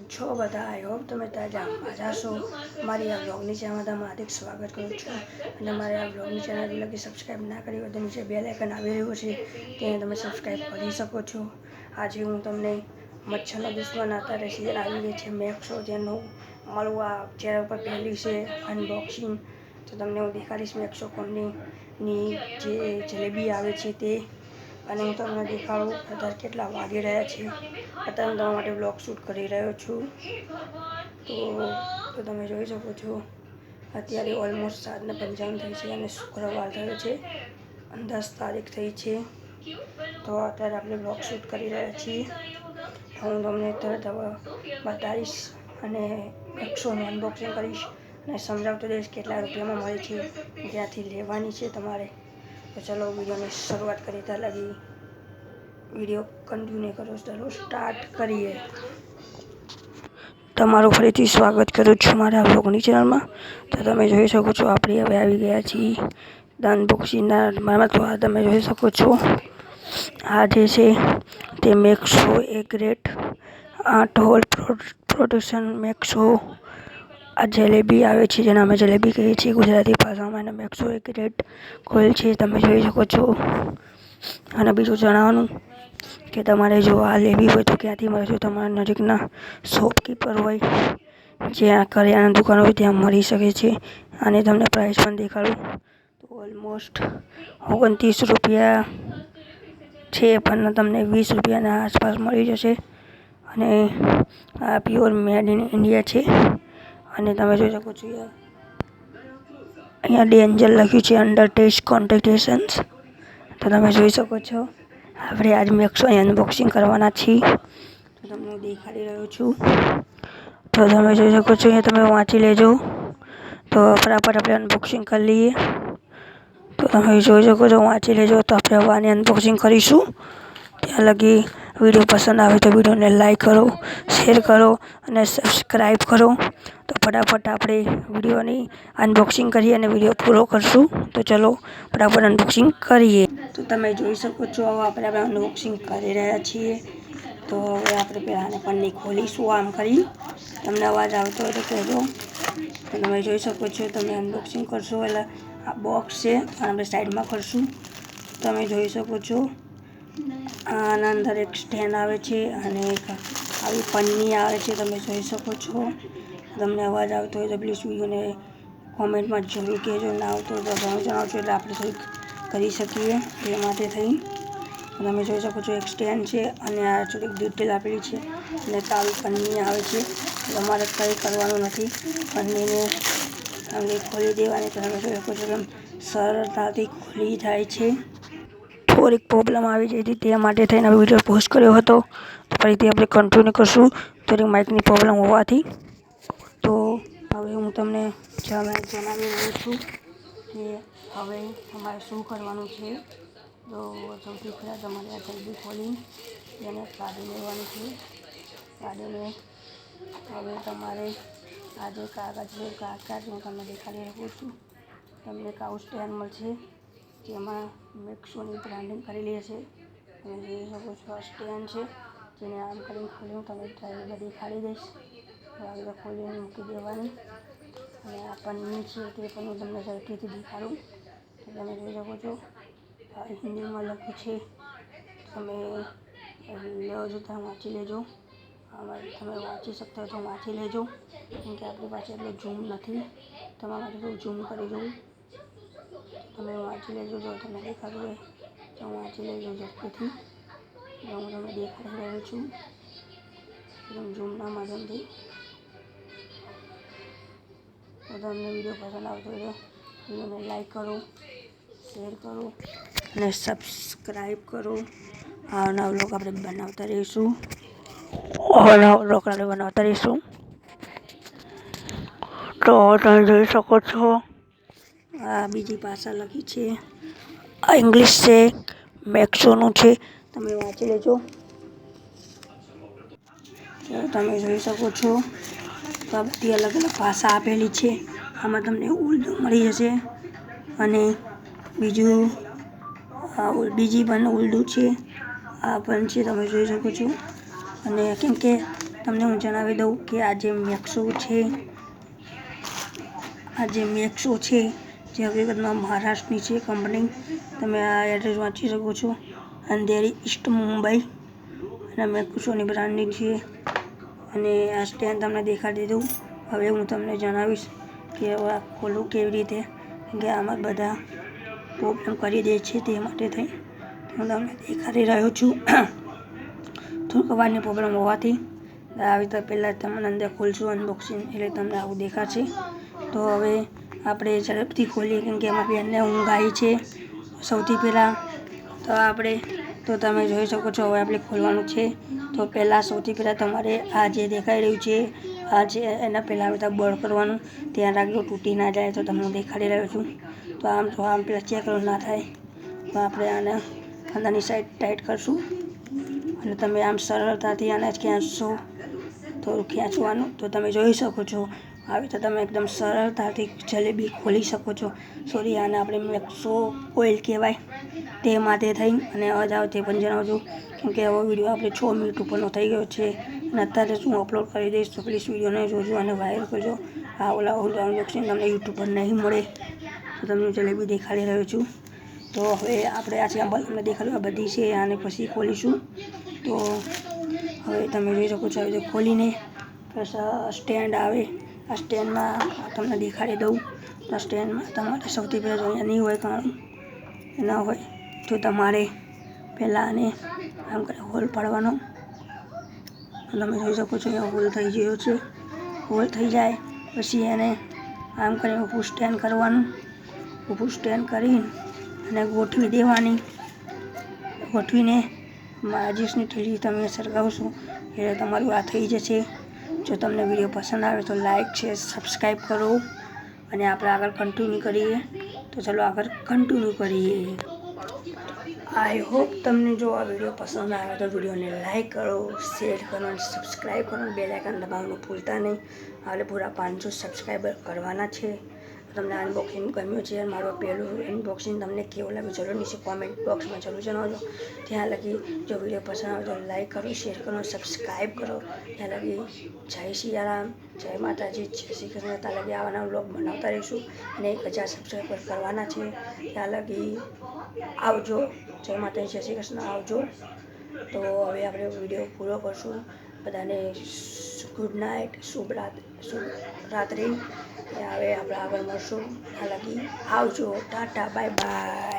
છો બધા? I hope તમે તાજા મજા છો. મારી આ બ્લોગની ચેનલમાં તમારું હાર્દિક સ્વાગત કરું છું. અને મારી આ બ્લોગની ચેનલ લગી સબસ્ક્રાઈબ ના કરી હોય તો નીચે બેલ આઇકન આવી રહ્યું છે, તેને તમે સબસ્ક્રાઈબ કરી શકો છો. આજે હું તમને મચ્છરનો દુશ્મન અત્યારે સિઝન આવી ગઈ છે મેક્સો, જેનું મારું આ ચહેરા ઉપર પહેલી છે અનબોક્સિંગ. તો તમને હું દેખાડીશ મેક્સો કંપનીની જે જલેબી આવે છે તે, અને હું તમને દેખાડું અત્યારે કેટલા વાગી રહ્યા છે. અત્યારે હું તમારા માટે બ્લોગ શૂટ કરી રહ્યો છું. તો તમે જોઈ શકો છો અત્યારે ઓલમોસ્ટ 7:55 થઈ છે અને શુક્રવાર થયો છે, 10 તારીખ થઈ છે. તો અત્યારે આપણે બ્લોગ શૂટ કરી રહ્યા છીએ. હું તમને તરત બતાવીશ અને મેક્સોનું અનબોક્સિંગ કરીશ અને સમજાવતો દઈશ કેટલા રૂપિયામાં મળે છે, ક્યાંથી લેવાની છે તમારે. તો ચલો વિડીયોની શરૂઆત કરીએ. ત્યાં લગી વિડીયો કન્ટિન્યુ કરો. ચલો સ્ટાર્ટ કરીએ. તમારું ફરીથી સ્વાગત કરું છું મારા બ્લોગની ચેનલમાં. તો તમે જોઈ શકો છો આપણે હવે આવી ગયા છીએ અનબોક્સિંગના. તો આ તમે જોઈ શકો છો આ જે છે તે મેક્સો એ ગ્રેટ 8 હોલ પ્રોડક્શન મેક્સો આ જલેબી આવે છે, જેને અમે જલેબી કહીએ છીએ ગુજરાતી ભાષામાં. અને મેક્સો એ ગ્રેટ કોઇલ છે, તમે જોઈ શકો છો. અને બીજું જણાવવાનું કે તમારે જો આ લેવી હોય તો ક્યાંથી મળે છે. તમારા નજીકના શોપકીપર હોય, જ્યાં કરિયાણાની દુકાન હોય ત્યાં મળી શકે છે. અને તમને પ્રાઇસ પણ દેખાડું તો ઓલમોસ્ટ 29 રૂપિયા છે, પણ તમને 20 રૂપિયાના આસપાસ મળી જશે. અને આ પ્યોર મેડ ઇન ઇન્ડિયા છે. અને તમે જોઈ શકો છો અહીંયા ડેન્જર લખ્યું છે અંડર ટેસ્ટ કોન્ટેક્ટેશન્સ. તો તમે જોઈ શકો છો આપણે આજ મેક્સો અનબોક્સિંગ કરવાના છીએ. તો તમને હું દેખાડી રહ્યો છું. તો તમે જોઈ શકો છો, અહીંયા તમે વાંચી લેજો. તો ફટાફટ આપણે અનબોક્સિંગ કરી લઈએ. તો તમે જોઈ શકો છો, વાંચી લેજો. તો આપણે આની અનબોક્સિંગ કરીશું. ત્યાં લગી વિડીયો પસંદ આવે તો વિડીયોને લાઈક કરો, શેર કરો અને સબસ્ક્રાઈબ કરો. તો ફટાફટ આપણે વિડીયોની અનબોક્સિંગ કરીએ અને વિડીયો પૂરો કરશું. તો ચલો ફટાફટ અનબોક્સિંગ કરીએ. તો તમે જોઈ શકો છો આપણે અનબોક્સિંગ કરી રહ્યા છીએ. તો હવે આપણે પહેલાં પન્ની ખોલીશું આમ કરી. તમને અવાજ આવતો હોય તો કહેજો. તો તમે જોઈ શકો છો, તમે અનબોક્સિંગ કરશો એટલે આ બોક્સ છે અને આપણે સાઈડમાં કરશું. તમે જોઈ શકો છો આના અંદર એક સ્ટેન્ડ આવે છે અને એક આવી પન્ની આવે છે. તમે જોઈ શકો છો. તમને અવાજ આવતો હોય તો પ્લીઝ વિડીયોને કોમેન્ટમાં જરૂર કહેજો. ના આવતો હોય તો તમે જણાવશો એટલે આપણે થોડીક કરી શકીએ એ માટે થઈ. તમે જોઈ શકો છો એક સ્ટેન્ડ છે અને આ થોડીક ડિટેલ આપેલી છે અને કાળી પન્ની આવે છે. તમારે કંઈ કરવાનું નથી, પન્નીને તમને ખોલી દેવાની. તો તમે જોઈ શકો છો એમ સરળતાથી ખુલી જાય છે. થોડીક પ્રોબ્લેમ આવી જઈ હતી, તે માટે થઈને વિડીયો પોસ્ટ કર્યો હતો. તો ફરીથી આપણે કન્ટિન્યુ કરશું થોડીક માઇકની પ્રોબ્લેમ હોવાથી. તો હવે હું તમને જણાવી રહ્યો છું કે હવે તમારે શું કરવાનું છે. તો સૌથી પહેલાં તમારે આ જલ્દી ખોલી એને કાઢી લેવાનું છે. કાઢીને હવે તમારે આ જે કાગળ છે, કાગળ હું તમને દેખાડી રહ્યો છું. તમને એક આવું સ્ટેન્ડ મળશે, જેમાં મેક્સોની બ્રાન્ડિંગ કરેલી હશે. તમે જોઈ શકો છો આ સ્ટેન્ડ છે, જેને આમ કરીને ખોલી હું તમને ટ્રાય દેખાડી દઈશ. તો આગળ ખોલીને મૂકી દેવાની. અને આ પન્ની છે તે પણ હું તમને ઝડપીથી દેખાડું. તો તમે જોઈ શકો છો આ હિન્દીમાં લખ્યું છે. તમે લેજો ત્યાં વાંચી લેજો. તમે વાંચી શકતા હોય તો વાંચી લેજો, કેમ કે આપણી પાસે એટલો ઝૂમ નથી. તમારા માટે થોડું ઝૂમ કરી દઉં. તમે વાંચી લેજો. જો તમને દેખાડું હોય તો વાંચી લેજો ઝડપીથી. હું તમને દેખાડી રહ્યો છું એકદમ ઝૂમના માધ્યમથી. તો તમને વિડીયો પસંદ આવતો હોય તો વિડીયોને લાઈક કરો, શેર કરો અને સબસ્ક્રાઈબ કરો. નવા વ્લોગ આપણે બનાવતા રહીશું. તો તમે જોઈ શકો છો આ બીજી ભાષા લખી છે, આ ઇંગ્લિશ છે, મેક્સોનું છે. તમે વાંચી લેજો. તો તમે જોઈ શકો છો તો આ બધી અલગ અલગ ભાષા આપેલી છે. આમાં તમને ઉર્દૂ મળી જશે અને બીજી પણ ઉર્દૂ છે, આ પણ છે. તમે જોઈ શકો છો. અને કેમ કે તમને હું જણાવી દઉં કે આ જે મેક્સો છે જે હકીકતમાં મહારાષ્ટ્રની છે કંપની. તમે આ એડ્રેસ વાંચી શકો છો. અંધેરી ઈસ્ટ મુંબઈ અને મેક્સોની બ્રાન્ડિંગ છે. અને આ સ્ટેન્ડ તમને દેખાડી દઉં. હવે હું તમને જણાવીશ કે હવે આ ખોલવું કેવી રીતે, કે આમાં બધા પ્રોબ્લેમ કરી દે છે, તે માટે થઈ હું તમને દેખાડી રહ્યો છું. થોડુંક અવાજની પ્રોબ્લેમ હોવાથી આવી તો પહેલાં તમને અંદર ખોલશું અનબોક્સિંગ, એટલે તમને આવું દેખાશે. તો હવે આપણે ઝડપથી ખોલીએ, કેમ કે એમાં બેનને ઊંઘ આવી છે. સૌથી પહેલાં તો તમે જોઈ શકો છો. હવે આપણે ખોલવાનું છે. તો પહેલાં સૌથી પહેલાં તમારે આ જે દેખાઈ રહ્યું છે આ છે, એના પહેલાં બધા બળ કરવાનું. ધ્યાન રાખજો તૂટી ના જાય. તો તમને દેખાડી રહ્યો છું. તો આમ પહેલાં ચેક ના થાય. તો આપણે આને અંદરની સાઈડ ટાઈટ કરશું અને તમે આમ સરળતાથી આને ખેંચશો. થોડું ખેંચવાનું તો તમે જોઈ શકો છો. આવી તો તમે એકદમ સરળતાથી જલેબી ખોલી શકો છો. સોરી, આને આપણે મેક્સો ઓઇલ કહેવાય, તે માટે થઈ અને અવાજ આવે તે પણ જણાવજો, કેમ કે આવો વિડીયો આપણે 6 મિનિટ ઉપરનો થઈ ગયો છે અને અત્યારે હું અપલોડ કરી દઈશ. તો પ્લીઝ વિડીયોને જોજો અને વાયરલ કરજો. આ ઓલા અનબોક્સિંગ તમને યુટ્યુબ પર નહીં મળે. તો તમને જલેબી દેખાડી રહ્યો છું. તો હવે આપણે આ સેમ્પલ તમને દેખાડ્યું, આ બધી છે. આને પછી ખોલીશું. તો હવે તમે જોઈ શકો છો. આવી રીતે ખોલીને બસ સ્ટેન્ડ આવે. આ સ્ટેન્ડમાં તમને દેખાડી દઉં. આ સ્ટેન્ડમાં તમારે સૌથી પહેલાં અહીંયા નહીં હોય, કારણ ના હોય તો તમારે પહેલાં આને આમ કરી હોલ પાડવાનો. તમે જોઈ શકો છો અહીંયા હોલ થઈ ગયો છે. હોલ થઈ જાય પછી એને આમ કરીને ઊભું સ્ટેન્ડ કરવાનું. ઊભું સ્ટેન્ડ કરી અને ગોઠવી દેવાની. ગોઠવીને માચીસની ઠીલી તમે સળગાવશો એટલે તમારું આ થઈ જશે. જો તમને વિડીયો પસંદ આવે તો લાઈક છે, સબસ્ક્રાઈબ કરો અને આપણે આગળ કન્ટિન્યુ કરીએ. તો ચલો આગળ કન્ટિન્યુ કરીએ. આઈ હોપ તમને જો આ વિડીયો પસંદ આવે તો વિડીયોને લાઈક કરો, શેર કરો અને સબસ્ક્રાઈબ કરો અને બેલ આઇકન દબાવવાનું ભૂલતા નહીં. આપણે પૂરા 500 સબસ્ક્રાઈબર કરવાના છે. તમને અનબોક્સિંગ ગમ્યું છે, મારું પહેલું અનબોક્સિંગ તમને કેવું લાગ્યું જરૂર નીચે કોમેન્ટ બોક્સમાં જરૂર જણાવજો. ત્યાં લગી જો વિડીયો પસંદ આવે તો લાઈક કરો, શેર કરો, સબસ્ક્રાઈબ કરો. ત્યાં લગી જય સિયારામ, જય માતાજી, જય શ્રી કૃષ્ણ. ત્યાં લગી આવાના વ્લોગ બનાવતા રહીશું અને 1000 સબસ્ક્રાઈબર કરવાના છે. ત્યાં લગી આવજો. જય માતાજી, જય શ્રી કૃષ્ણ, આવજો. તો હવે આપણે વિડીયો પૂરો કરશું. બધાને ગુડ નાઇટ, શુભ રાત્રિ. હવે આપણે આગળ મળશું. ત્યાં લગી આવજો, ટાટા, બાય બાય.